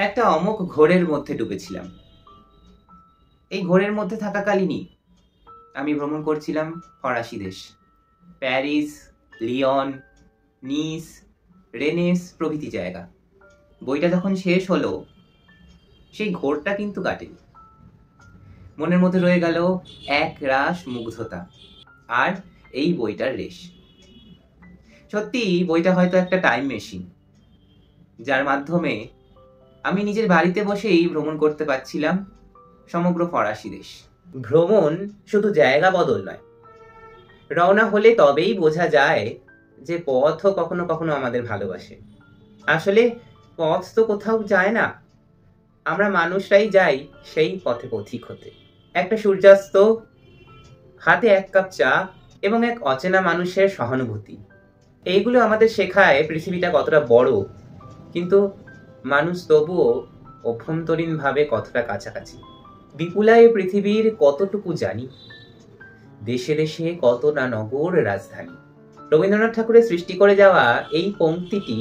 একটা অমোঘ ঘোরের মধ্যে ডুবেছিলাম। এই ঘোরের মধ্যে থাকাকালীনই আমি ভ্রমণ করছিলাম ফরাসি দেশ, প্যারিস, লিয়ন, নিস, রেনেস প্রভৃতি জায়গা। বইটা যখন শেষ হলো, সেই ঘোরটা কিন্তু কাটেনি। মনের মধ্যে রয়ে গেল এক রাশ মুগ্ধতা আর এই বইটার রেশ। সত্যি বইটা হয়তো একটা টাইম মেশিন, যার মাধ্যমে আমি নিজের বাড়িতে বসেই ভ্রমণ করতে পারছিলাম সমগ্র ফরাসি দেশ। ভ্রমণ শুধু জায়গা বদল নয়, রওনা হলে তবেই বোঝা যায় যে পথও কখনো কখনো আমাদের ভালোবাসে। আসলে পথ তো কোথাও যায় না, আমরা মানুষরাই যাই সেই পথে পথিক হতে। একটা সূর্যাস্ত, হাতে এক কাপ চা এবং এক অচেনা মানুষের সহানুভূতি, এইগুলো আমাদের শেখায় পৃথিবীটা কতটা বড়, কিন্তু মানুষ তবুও অভ্যন্তরীণভাবে কতটা কাছাকাছি। বিপুলায় পৃথিবীর কতটুকু জানি, দেশে দেশে কত না নগর রাজধানী। রবীন্দ্রনাথ ঠাকুরের সৃষ্টি করে যাওয়া এই পংক্তিটি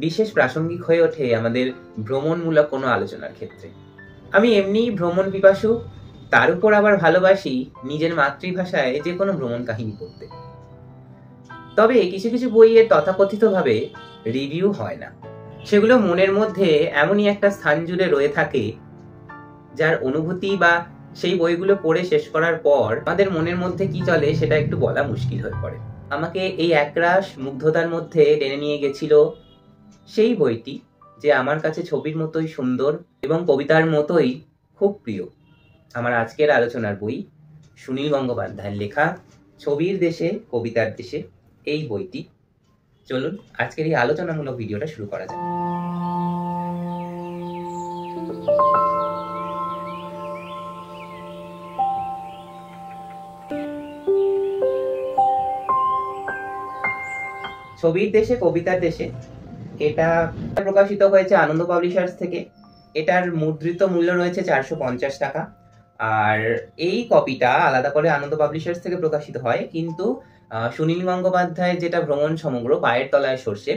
বিশেষ প্রাসঙ্গিক হয়ে ওঠে আমাদের ভ্রমণমূলক কোনো আলোচনার ক্ষেত্রে। আমি এমনি ভ্রমণ পিপাসু, তার উপর আবার ভালোবাসি নিজের মাতৃভাষায় যে কোনো ভ্রমণ কাহিনী পড়তে। তবে কিছু কিছু বইয়ের তথাকথিতভাবে রিভিউ হয় না, সেগুলো মনের মধ্যে এমনই একটা স্থান জুড়ে রয়ে থাকে, যার অনুভূতি বা সেই বইগুলো পড়ে শেষ করার পর আমাদের মনের মধ্যে কি চলে সেটা একটু বলা মুশকিল হয়ে পড়ে। আমাকে এই একরাশ মুগ্ধতার মধ্যে টেনে নিয়ে গেছিল সেই বইটি, যে আমার কাছে ছবির মতোই সুন্দর এবং কবিতার মতোই খুব প্রিয়। আমার আজকের আলোচনার বই সুনীল গঙ্গোপাধ্যায়ের লেখা ছবির দেশে কবিতার দেশে, এই বইটি। চলুন আজকের এই আলোচনামূলক ভিডিওটা শুরু করা যাক। ছবির দেশে কবিতার দেশে এটা প্রকাশিত হয়েছে আনন্দ পাবলিশার্স থেকে। এটার মুদ্রিত মূল্য রয়েছে 450 টাকা। আর এই কপিটা আলাদা করে আনন্দ পাবলিশার্স থেকে প্রকাশিত হয়, কিন্তু সুনীল গঙ্গোপাধ্যায়ের যেটা ভ্রমণ সমগ্র পায়ের তলায় সর্ষে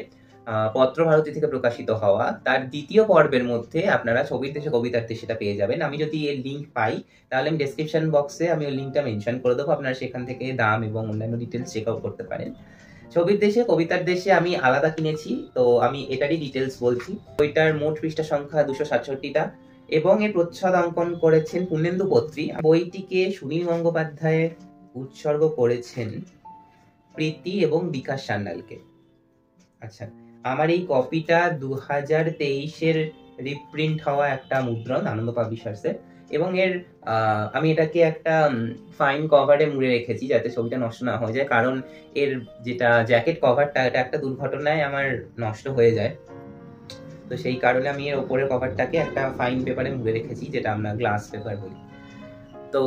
পত্রভারতী থেকে প্রকাশিত হওয়া, তার দ্বিতীয় পর্বের মধ্যে আপনারা ছবির দেশে কবিতার দেশে সেটা পেয়ে যাবেন। আমি যদি এর লিঙ্ক পাই তাহলে আমি ডেসক্রিপশন বক্সে আমি ওই লিঙ্কটা মেনশন করে দেবো, আপনারা সেখান থেকে দাম এবং অন্যান্য ডিটেলস চেক আউট করতে পারেন। ছবির দেশে কবিতার দেশে আমি আলাদা কিনেছি, তো আমি এটারই ডিটেলস বলছি। বইটার মোট পৃষ্ঠা সংখ্যা 267টা এবং এর প্রচ্ছদ অঙ্কন করেছেন পূর্ণেন্দু পত্রী। বইটিকে সুনীল গঙ্গোপাধ্যায় উৎসর্গ করেছেন প্রীতি এবং বিকাশ সান্যালকে। আচ্ছা, আমার এই কপিটা 2023-এর রিপ্রিন্ট হওয়া একটা মুদ্রণ আনন্দ পাবলিশার্সের, এবং এর আমি এটাকে একটা ফাইন কভারে মুড়ে রেখেছি যাতে ছবিটা নষ্ট না হয়ে যায়, কারণ এর যেটা জ্যাকেট কভারটা এটা একটা দুর্ঘটনায় আমার নষ্ট হয়ে যায়, তো সেই কারণে আমি এর ওপরের কভারটাকে একটা ফাইন পেপারে মুড়ে রেখেছি, যেটা আমরা গ্লাস পেপার বলি। তো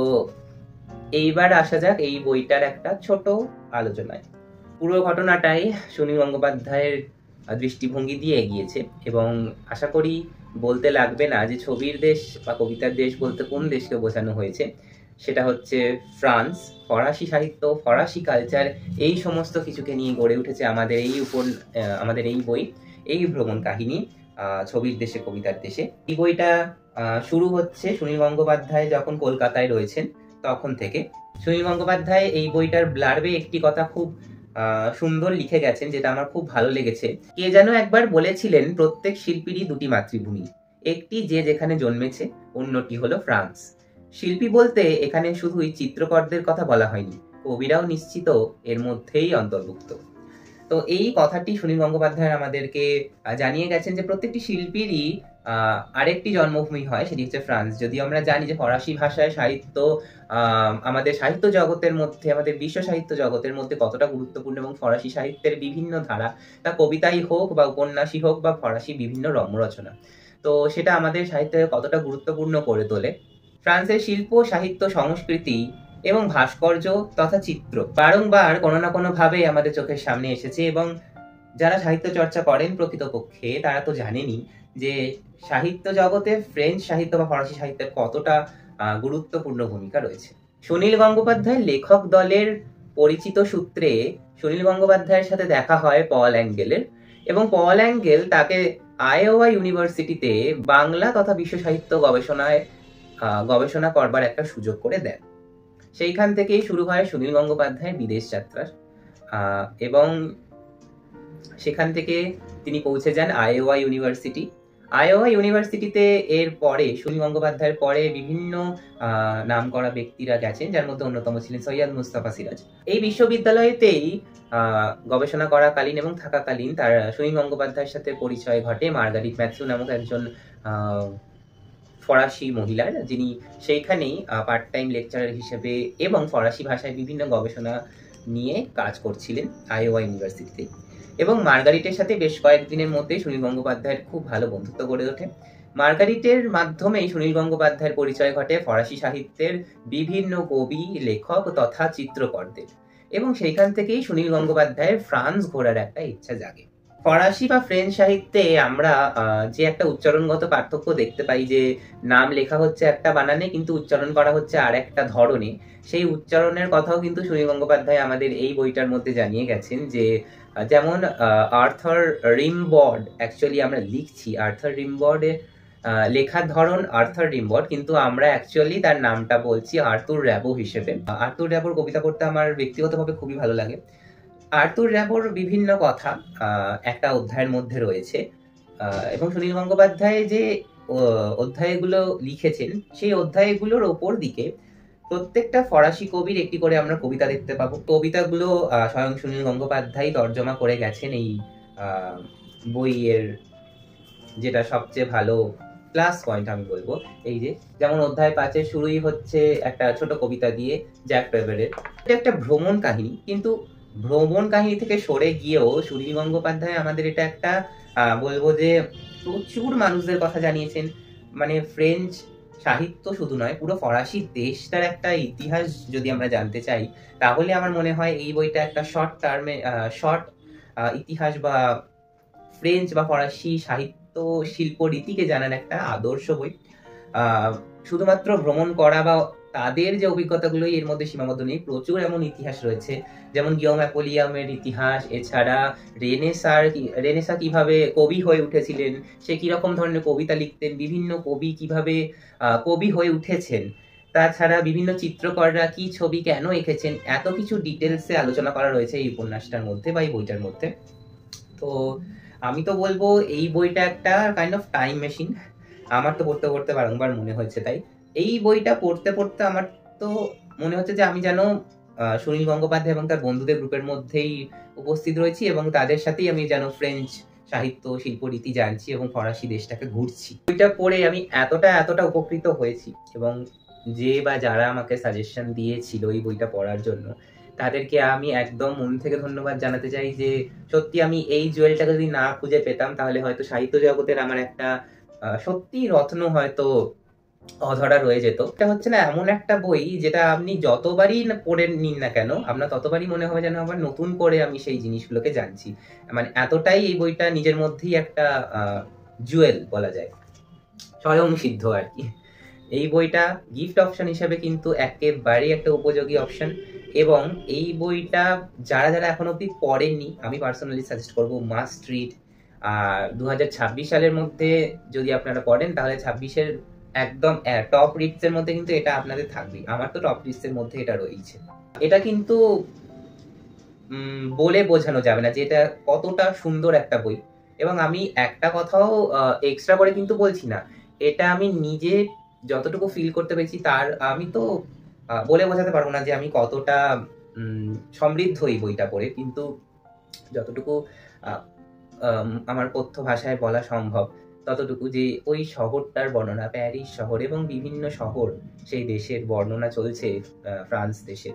এইবার আসা যাক এই বইটার একটা ছোট আলোচনায়। পুরো ঘটনাটাই সুনীল গঙ্গোপাধ্যায়ের দৃষ্টিভঙ্গি দিয়ে এগিয়েছে, এবং আশা করি বলতে লাগবে না যে ছবির দেশ বা কবিতার দেশ বলতে কোন দেশকে বোঝানো হয়েছে। সেটা হচ্ছে ফ্রান্স। ফরাসি সাহিত্য, ফরাসি কালচার, এই সমস্ত কিছুকে নিয়ে গড়ে উঠেছে আমাদের এই বই, এই ভ্রমণ কাহিনী ছবির দেশে কবিতার দেশে। এই বইটা শুরু হচ্ছে সুনীল গঙ্গোপাধ্যায় যখন কলকাতায় রয়েছেন তখন থেকে। সুনীল গঙ্গোপাধ্যায় এই বইটার ব্লার্বে একটি কথা খুব সুন্দর লিখে গেছেন, যেটা আমার খুব ভালো লেগেছে। কে যেন একবার বলেছিলেন, প্রত্যেক শিল্পীরই দুটি মাতৃভূমি, একটি যে যেখানে জন্মেছে, অন্যটি হলো ফ্রান্স। শিল্পী বলতে এখানে শুধুই চিত্রকরদের কথা বলা হয়নি, কবিরাও নিশ্চিত এর মধ্যেই অন্তর্ভুক্ত। তো এই কথাটি সুনীল গঙ্গোপাধ্যায় আমাদেরকে জানিয়ে গেছেন যে প্রত্যেকটি শিল্পীরই আরেকটি জন্মভূমি হয়, সেটি হচ্ছে ফ্রান্স। যদি আমরা জানি যে ফরাসি ভাষায় সাহিত্য আমাদের সাহিত্য জগতের মধ্যে, আমাদের বিশ্ব সাহিত্য জগতের মধ্যে কতটা গুরুত্বপূর্ণ, এবং ফরাসি সাহিত্যের বিভিন্ন ধারা, তা কবিতাই হোক বা উপন্যাসই হোক বা ফরাসি বিভিন্ন রম্যরচনা, তো সেটা আমাদের সাহিত্যে কতটা গুরুত্বপূর্ণ করে তোলে। ফ্রান্সের শিল্প, সাহিত্য, সংস্কৃতি এবং ভাস্কর্য তথা চিত্র বারংবার কোনো না কোনো ভাবে আমাদের চোখের সামনে এসেছে, এবং যারা সাহিত্য চর্চা করেন প্রকৃতপক্ষে তারা তো জানেনই যে সাহিত্য জগতে ফ্রেঞ্চ সাহিত্য বা ফরাসি সাহিত্যের কতটা গুরুত্বপূর্ণ ভূমিকা রয়েছে। সুনীল গঙ্গোপাধ্যায়ের লেখক দলের পরিচিত সূত্রে সুনীল গঙ্গোপাধ্যায়ের সাথে দেখা হয় পল অ্যাঙ্গেলের, এবং পল অ্যাঙ্গেল তাকে আইওয়া ইউনিভার্সিটিতে বাংলা তথা বিশ্ব সাহিত্য গবেষণা করবার একটা সুযোগ করে দেন। সেইখান থেকেই শুরু হয় সুনীল গঙ্গোপাধ্যায়ের বিদেশ যাত্রা, এবং সেখান থেকে তিনি পৌঁছে যান আইওয়া ইউনিভার্সিটি। আইওয়া ইউনিভার্সিটিতে এর পরে সুনীল গঙ্গোপাধ্যায়ের পরে বিভিন্ন নাম করা ব্যক্তিরা গেছেন, যার মধ্যে অন্যতম ছিলেন সৈয়দ মুস্তাফা সিরাজ। এই বিশ্ববিদ্যালয়তেই গবেষণা করাকালীন এবং থাকাকালীন তার সুনীল গঙ্গোপাধ্যায়ের সাথে পরিচয় ঘটে মার্গারিট ম্যাথিউ নামক একজন ফরাসি মহিলার, যিনি সেইখানেই পার্ট টাইম লেকচারার হিসেবে এবং ফরাসি ভাষায় বিভিন্ন গবেষণা নিয়ে কাজ করছিলেন আইওয়া ইউনিভার্সিটিতে। এবং মার্গারিটের সাথে বেশ কয়েকদিনের মধ্যে সুনীল গঙ্গোপাধ্যায়ের খুব ভালো বন্ধুত্ব গড়ে ওঠে। মার্গারিটের মাধ্যমেই সুনীল গঙ্গোপাধ্যায়ের পরিচয় ঘটে ফরাসি সাহিত্যের বিভিন্ন কবি, লেখক তথা চিত্রকরদের, এবং সেইখান থেকেই সুনীল গঙ্গোপাধ্যায়ের ফ্রান্স ঘোরার একটা ইচ্ছা জাগে। ফরাসি বা ফ্রেঞ্চ সাহিত্যে আমরা যে একটা উচ্চারণগত পার্থক্য দেখতে পাই, যে নাম লেখা হচ্ছে একটা বানানে কিন্তু উচ্চারণ করা হচ্ছে আর একটা ধরনে, সেই উচ্চারণের কথাও কিন্তু সুনীল গঙ্গোপাধ্যায় আমাদের এই বইটার মধ্যে জানিয়ে গেছেন। যে যেমন আর্থার রিমবর্ড, অ্যাকচুয়ালি আমরা লিখছি আর্থার রিমবর্ডে, লেখার ধরন আর্থার রিমবর্ড, কিন্তু আমরা অ্যাকচুয়ালি তার নামটা বলছি আর্তুর র্যাবো হিসেবে। আর্তুর র্যাবোর কবিতা পড়তে আমার ব্যক্তিগতভাবে খুবই ভালো লাগে। আর্তুর র্যাবোর বিভিন্ন কথা একটা অধ্যায়ের মধ্যে রয়েছে, এবং সুনীল গঙ্গোপাধ্যায় যে অধ্যায়গুলো লিখেছেন সেই অধ্যায়গুলোর ওপর দিকে প্রত্যেকটা ফরাসি কবির একটি করে আমরা কবিতা দেখতে পাবো। কবিতাগুলো স্বয়ং সুনীল গঙ্গোপাধ্যায় তর্জমা করে গেছেন এই বইয়ের, যেটা সবচেয়ে ভালো প্লাস পয়েন্ট আমি বলবো। এই যে যেমন অধ্যায় 5 শুরুই হচ্ছে একটা ছোট কবিতা দিয়ে, জ্যাক ফেভারের। এটা একটা ভ্রমণ কাহিনী, কিন্তু ভ্রমণ কাহিনী থেকে সরে গিয়েও সুনীল গঙ্গোপাধ্যায় আমাদের এটা একটা বলবো যে প্রচুর মানুষদের কথা জানিয়েছেন। মানে ফ্রেঞ্চ সাহিত্য শুধু নয়, পুরো ফরাসি দেশটার একটা ইতিহাস যদি আমরা জানতে চাই, তাহলে আমার মনে হয় এই বইটা একটা শর্ট ইতিহাস বা ফ্রেঞ্চ বা ফরাসি সাহিত্য শিল্প রীতিকে জানার একটা আদর্শ বই। শুধুমাত্র ভ্রমণ করা বা তাদের যে অভিজ্ঞতাগুলো এর মধ্যে সীমাবদ্ধ নেই, প্রচুর এমন ইতিহাস রয়েছে, যেমন গিয়ম অ্যাপোলিয়ামের ইতিহাস, এছাড়া রেনেসা কিভাবে কবি হয়ে উঠেছিলেন, সে কিরকম ধরনের কবিতা লিখতেন, বিভিন্ন কবি কিভাবে কবি হয়ে উঠেছেন, তাছাড়া বিভিন্ন চিত্রকররা কি ছবি কেন এঁকেছেন, এত কিছু ডিটেলসে আলোচনা করা রয়েছে এই উপন্যাসটার মধ্যে বা এই বইটার মধ্যে। তো আমি তো বলবো এই বইটা একটা কাইন্ড অফ টাইম মেশিন। আমার তো পড়তে পড়তে বারংবার মনে হয়েছে, তাই এই বইটা পড়তে পড়তে আমার তো মনে হচ্ছে যে আমি যেন সুনীল গঙ্গোপাধ্যায় এবং তার বন্ধুদের গ্রুপের মধ্যেই উপস্থিত রয়েছি, এবং তাদের সাথেই আমি যেন ফ্রেঞ্চ সাহিত্য শিল্প রীতি জানছি এবং ফরাসি দেশটাকে ঘুরছি। বইটা পড়ে আমি এতটা উপকৃত হয়েছি, এবং যে বা যারা আমাকে সাজেশন দিয়েছিল এই বইটা পড়ার জন্য, তাদেরকে আমি একদম মন থেকে ধন্যবাদ জানাতে চাই। যে সত্যি আমি এই জুয়েলটাকে যদি না খুঁজে পেতাম, তাহলে হয়তো সাহিত্য জগতের আমার একটা সত্যি রত্ন হয়তো অধরা রয়ে যেত। এটা হচ্ছে না এমন একটা বই যেটা আপনি যতবারই পড়ে নিন না কেন, আপনার ততবারই মনে হবে যেন আবার নতুন করে আমি সেই জিনিসগুলোকে জানছি। মানে এতটাই এই বইটা নিজের মধ্যেই একটা জুয়েল বলা যায়, স্বয়ং সিদ্ধ আর কি। এই বইটা গিফট অপশন হিসেবে কিন্তু একেবারেই একটা উপযোগী অপশন, এবং এই বইটা যারা যারা এখন অব্দি পড়েননি, আমি পার্সোনালি সাজেস্ট করবো মাস্ট রিড। আর 2026 সালের মধ্যে যদি আপনারা পড়েন, তাহলে 26-এর একদম টপ রিডস এর মধ্যে কিন্তু এটা আপনাদের থাকবে। আমার তো টপ রিডস এর মধ্যে এটা রয়েছে। এটা কিন্তু বলে বোঝানো যাবে না যে এটা কতটা সুন্দর একটা বই, এবং আমি একটা কথাও এক্সট্রা করে কিন্তু বলছি না, এটা আমি নিজে যতটুকু ফিল করতে পেরেছি তার আমি তো বলে বোঝাতে পারবো না যে আমি কতটা সমৃদ্ধ এই বইটা পড়ে, কিন্তু যতটুকু আমার কথ্য ভাষায় বলা সম্ভব ততটুকু, যে ওই শহরটার বর্ণনা, প্যারিস শহর এবং বিভিন্ন শহর সেই দেশের বর্ণনা চলছে ফ্রান্স দেশে।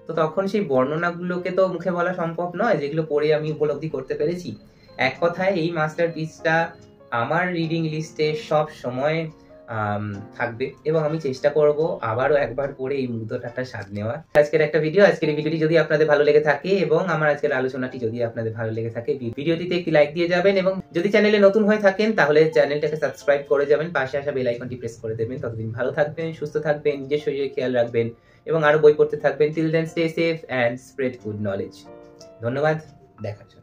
তো তখন সেই বর্ণনাগুলোকে তো মুখে বলা সম্ভব নয়, যেগুলো পড়ে আমি উপলব্ধি করতে পেরেছি। এক কথায় এই মাস্টারপিসটা আমার রিডিং লিস্টে সব সময় থাকবে, এবং আমি চেষ্টা করব আবারও একবার পড়ে এই মুগ্ধটাটা স্বাদ নেওয়ার। আজকের এই ভিডিওটি যদি আপনাদের ভালো লেগে থাকে এবং আমার আজকের আলোচনাটি যদি আপনাদের ভালো লেগে থাকে, ভিডিওটিতে একটি লাইক দিয়ে যাবেন, এবং যদি চ্যানেলে নতুন হয়ে থাকেন তাহলে চ্যানেলটাকে সাবস্ক্রাইব করে যাবেন, পাশে আসা বেল আইকনটি প্রেস করে দেবেন। ততদিন ভালো থাকবেন, সুস্থ থাকবেন, নিজের শরীরের খেয়াল রাখবেন এবং আরো বই পড়তে থাকবেন। Till then stay safe and spread good knowledge. ধন্যবাদ, দেখার জন্য।